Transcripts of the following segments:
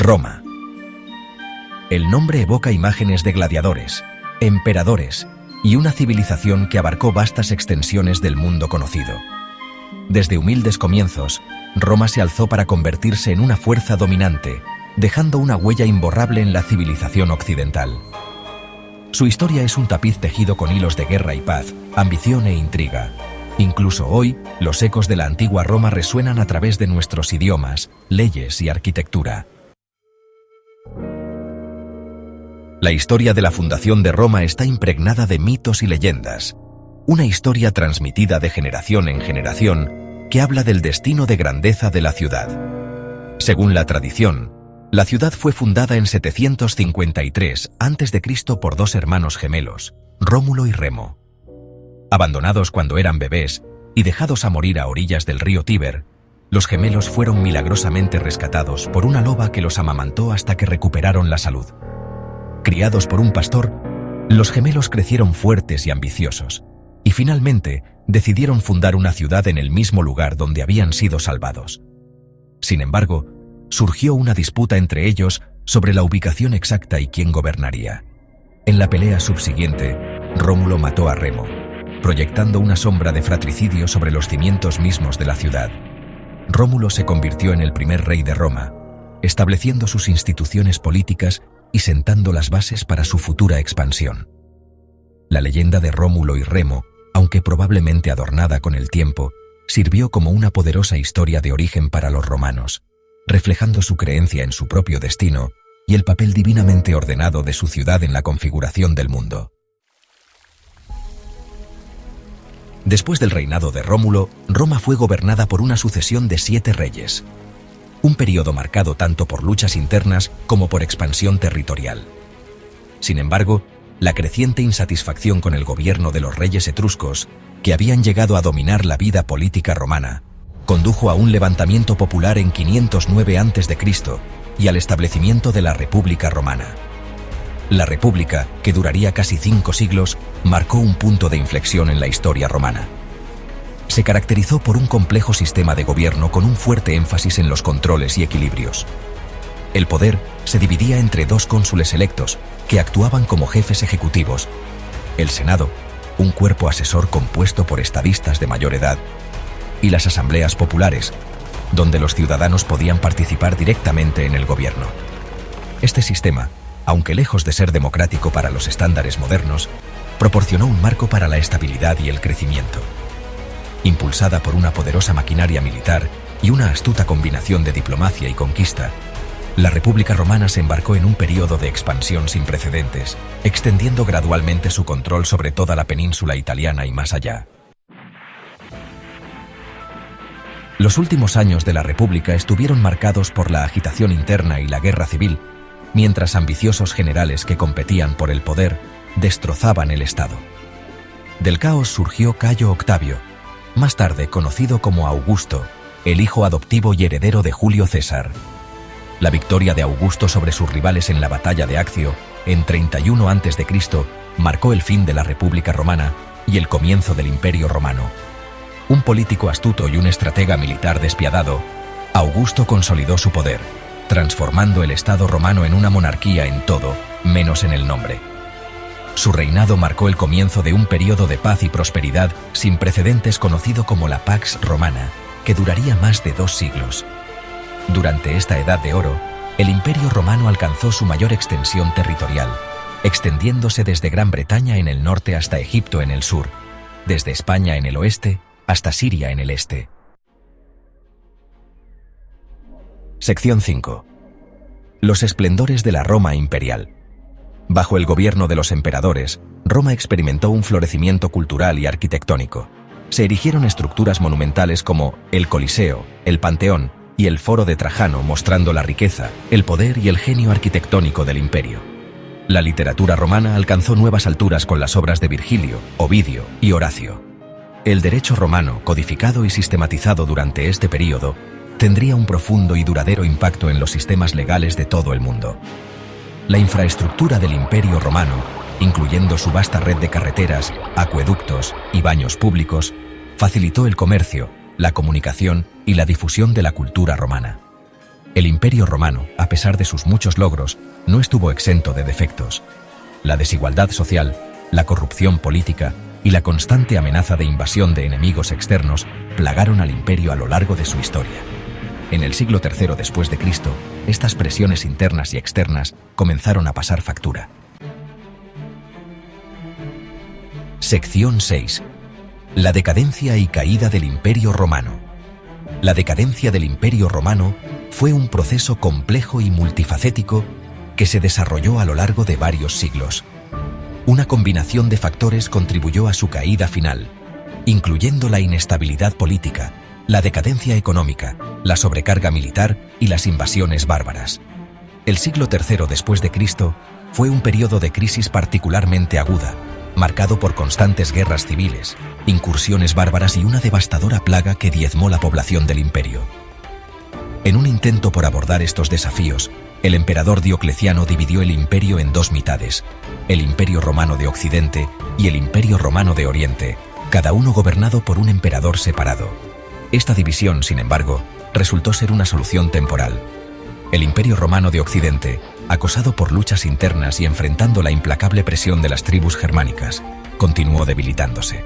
Roma. El nombre evoca imágenes de gladiadores, emperadores y una civilización que abarcó vastas extensiones del mundo conocido. Desde humildes comienzos, Roma se alzó para convertirse en una fuerza dominante, dejando una huella imborrable en la civilización occidental. Su historia es un tapiz tejido con hilos de guerra y paz, ambición e intriga. Incluso hoy, los ecos de la antigua Roma resuenan a través de nuestros idiomas, leyes y arquitectura. La historia de la fundación de Roma está impregnada de mitos y leyendas. Una historia transmitida de generación en generación que habla del destino de grandeza de la ciudad. Según la tradición, la ciudad fue fundada en 753 a.C. por dos hermanos gemelos, Rómulo y Remo. Abandonados cuando eran bebés y dejados a morir a orillas del río Tíber, los gemelos fueron milagrosamente rescatados por una loba que los amamantó hasta que recuperaron la salud. Criados por un pastor, los gemelos crecieron fuertes y ambiciosos, y finalmente decidieron fundar una ciudad en el mismo lugar donde habían sido salvados. Sin embargo, surgió una disputa entre ellos sobre la ubicación exacta y quién gobernaría. En la pelea subsiguiente, Rómulo mató a Remo, proyectando una sombra de fratricidio sobre los cimientos mismos de la ciudad. Rómulo se convirtió en el primer rey de Roma, estableciendo sus instituciones políticas y sentando las bases para su futura expansión. La leyenda de Rómulo y Remo, aunque probablemente adornada con el tiempo, sirvió como una poderosa historia de origen para los romanos, reflejando su creencia en su propio destino y el papel divinamente ordenado de su ciudad en la configuración del mundo. Después del reinado de Rómulo, Roma fue gobernada por una sucesión de 7 reyes. Un periodo marcado tanto por luchas internas como por expansión territorial. Sin embargo, la creciente insatisfacción con el gobierno de los reyes etruscos, que habían llegado a dominar la vida política romana, condujo a un levantamiento popular en 509 a.C. y al establecimiento de la República Romana. La República, que duraría casi 5 siglos, marcó un punto de inflexión en la historia romana. Se caracterizó por un complejo sistema de gobierno con un fuerte énfasis en los controles y equilibrios. El poder se dividía entre 2 cónsules electos, que actuaban como jefes ejecutivos, el Senado, un cuerpo asesor compuesto por estadistas de mayor edad, y las asambleas populares, donde los ciudadanos podían participar directamente en el gobierno. Este sistema, aunque lejos de ser democrático para los estándares modernos, proporcionó un marco para la estabilidad y el crecimiento. Impulsada por una poderosa maquinaria militar y una astuta combinación de diplomacia y conquista, la República Romana se embarcó en un periodo de expansión sin precedentes, extendiendo gradualmente su control sobre toda la península italiana y más allá. Los últimos años de la República estuvieron marcados por la agitación interna y la guerra civil, mientras ambiciosos generales que competían por el poder destrozaban el Estado. Del caos surgió Cayo Octavio, más tarde conocido como Augusto, el hijo adoptivo y heredero de Julio César. La victoria de Augusto sobre sus rivales en la batalla de Accio, en 31 a.C., marcó el fin de la República Romana y el comienzo del Imperio Romano. Un político astuto y un estratega militar despiadado, Augusto consolidó su poder, transformando el Estado romano en una monarquía en todo, menos en el nombre. Su reinado marcó el comienzo de un periodo de paz y prosperidad sin precedentes conocido como la Pax Romana, que duraría más de 2 siglos. Durante esta Edad de Oro, el Imperio Romano alcanzó su mayor extensión territorial, extendiéndose desde Gran Bretaña en el norte hasta Egipto en el sur, desde España en el oeste hasta Siria en el este. Sección 5. Los esplendores de la Roma imperial. Bajo el gobierno de los emperadores, Roma experimentó un florecimiento cultural y arquitectónico. Se erigieron estructuras monumentales como el Coliseo, el Panteón y el Foro de Trajano, mostrando la riqueza, el poder y el genio arquitectónico del imperio. La literatura romana alcanzó nuevas alturas con las obras de Virgilio, Ovidio y Horacio. El derecho romano, codificado y sistematizado durante este período, tendría un profundo y duradero impacto en los sistemas legales de todo el mundo. La infraestructura del Imperio Romano, incluyendo su vasta red de carreteras, acueductos y baños públicos, facilitó el comercio, la comunicación y la difusión de la cultura romana. El Imperio Romano, a pesar de sus muchos logros, no estuvo exento de defectos. La desigualdad social, la corrupción política y la constante amenaza de invasión de enemigos externos plagaron al imperio a lo largo de su historia. En el siglo III después de Cristo, estas presiones internas y externas comenzaron a pasar factura. Sección 6. La decadencia y caída del Imperio Romano. La decadencia del Imperio Romano fue un proceso complejo y multifacético que se desarrolló a lo largo de varios siglos. Una combinación de factores contribuyó a su caída final, incluyendo la inestabilidad política, la decadencia económica, la sobrecarga militar y las invasiones bárbaras. El siglo III después de Cristo fue un periodo de crisis particularmente aguda, marcado por constantes guerras civiles, incursiones bárbaras y una devastadora plaga que diezmó la población del imperio. En un intento por abordar estos desafíos, el emperador Diocleciano dividió el imperio en dos mitades, el Imperio Romano de Occidente y el Imperio Romano de Oriente, cada uno gobernado por un emperador separado. Esta división, sin embargo, resultó ser una solución temporal. El Imperio Romano de Occidente, acosado por luchas internas y enfrentando la implacable presión de las tribus germánicas, continuó debilitándose.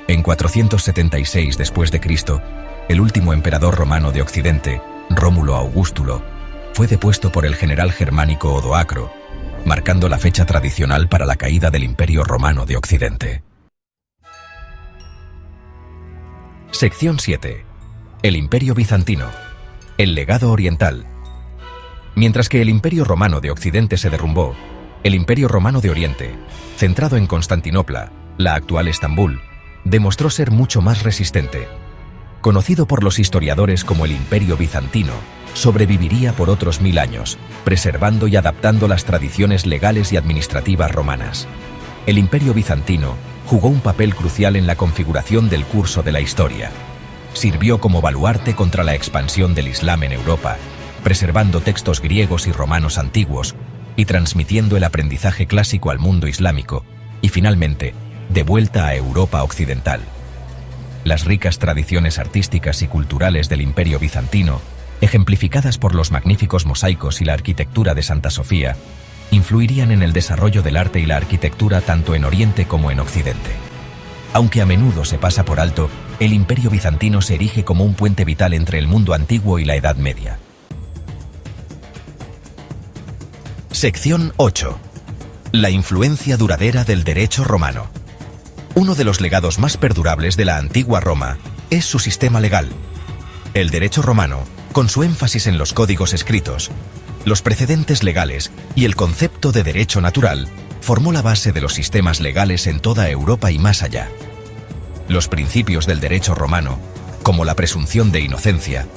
En 476 después de Cristo, el último emperador romano de Occidente, Rómulo Augustulo, fue depuesto por el general germánico Odoacro, marcando la fecha tradicional para la caída del Imperio Romano de Occidente. Sección 7. El Imperio Bizantino. El legado oriental. Mientras que el Imperio Romano de Occidente se derrumbó, el Imperio Romano de Oriente, centrado en Constantinopla, la actual Estambul, demostró ser mucho más resistente. Conocido por los historiadores como el Imperio Bizantino, sobreviviría por otros 1000 años, preservando y adaptando las tradiciones legales y administrativas romanas. El Imperio Bizantino jugó un papel crucial en la configuración del curso de la historia. Sirvió como baluarte contra la expansión del Islam en Europa, preservando textos griegos y romanos antiguos y transmitiendo el aprendizaje clásico al mundo islámico y, finalmente, de vuelta a Europa occidental. Las ricas tradiciones artísticas y culturales del Imperio Bizantino, ejemplificadas por los magníficos mosaicos y la arquitectura de Santa Sofía, influirían en el desarrollo del arte y la arquitectura tanto en Oriente como en Occidente. Aunque a menudo se pasa por alto, el Imperio Bizantino se erige como un puente vital entre el mundo antiguo y la Edad Media. Sección 8. La influencia duradera del derecho romano. Uno de los legados más perdurables de la antigua Roma es su sistema legal. El derecho romano, con su énfasis en los códigos escritos, los precedentes legales y el concepto de derecho natural, formó la base de los sistemas legales en toda Europa y más allá. Los principios del derecho romano, como la presunción de inocencia,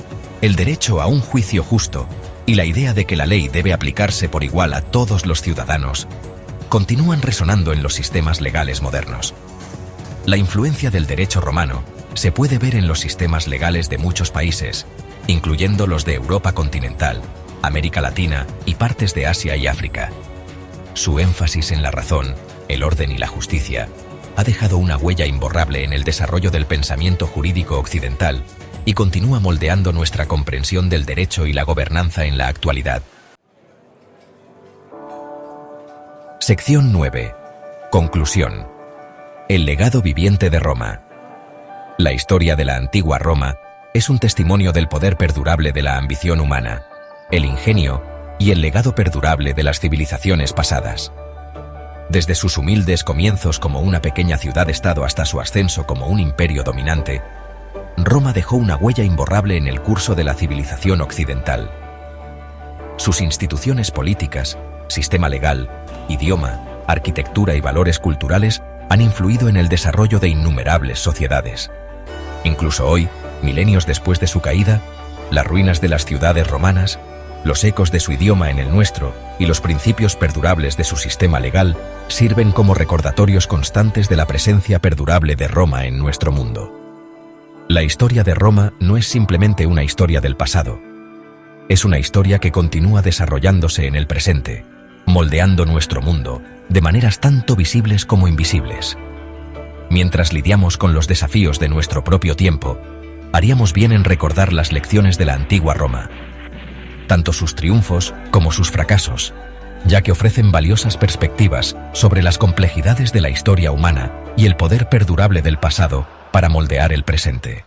el derecho a un juicio justo y la idea de que la ley debe aplicarse por igual a todos los ciudadanos, continúan resonando en los sistemas legales modernos. La influencia del derecho romano se puede ver en los sistemas legales de muchos países, incluyendo los de Europa continental, América Latina y partes de Asia y África. Su énfasis en la razón, el orden y la justicia ha dejado una huella imborrable en el desarrollo del pensamiento jurídico occidental y continúa moldeando nuestra comprensión del derecho y la gobernanza en la actualidad. Sección 9. Conclusión. El legado viviente de Roma. La historia de la antigua Roma es un testimonio del poder perdurable de la ambición humana, el ingenio y el legado perdurable de las civilizaciones pasadas. Desde sus humildes comienzos como una pequeña ciudad-estado hasta su ascenso como un imperio dominante, Roma dejó una huella imborrable en el curso de la civilización occidental. Sus instituciones políticas, sistema legal, idioma, arquitectura y valores culturales han influido en el desarrollo de innumerables sociedades. Incluso hoy, milenios después de su caída, las ruinas de las ciudades romanas, los ecos de su idioma en el nuestro y los principios perdurables de su sistema legal sirven como recordatorios constantes de la presencia perdurable de Roma en nuestro mundo. La historia de Roma no es simplemente una historia del pasado. Es una historia que continúa desarrollándose en el presente, moldeando nuestro mundo de maneras tanto visibles como invisibles. Mientras lidiamos con los desafíos de nuestro propio tiempo, haríamos bien en recordar las lecciones de la antigua Roma tanto sus triunfos como sus fracasos, ya que ofrecen valiosas perspectivas sobre las complejidades de la historia humana y el poder perdurable del pasado para moldear el presente.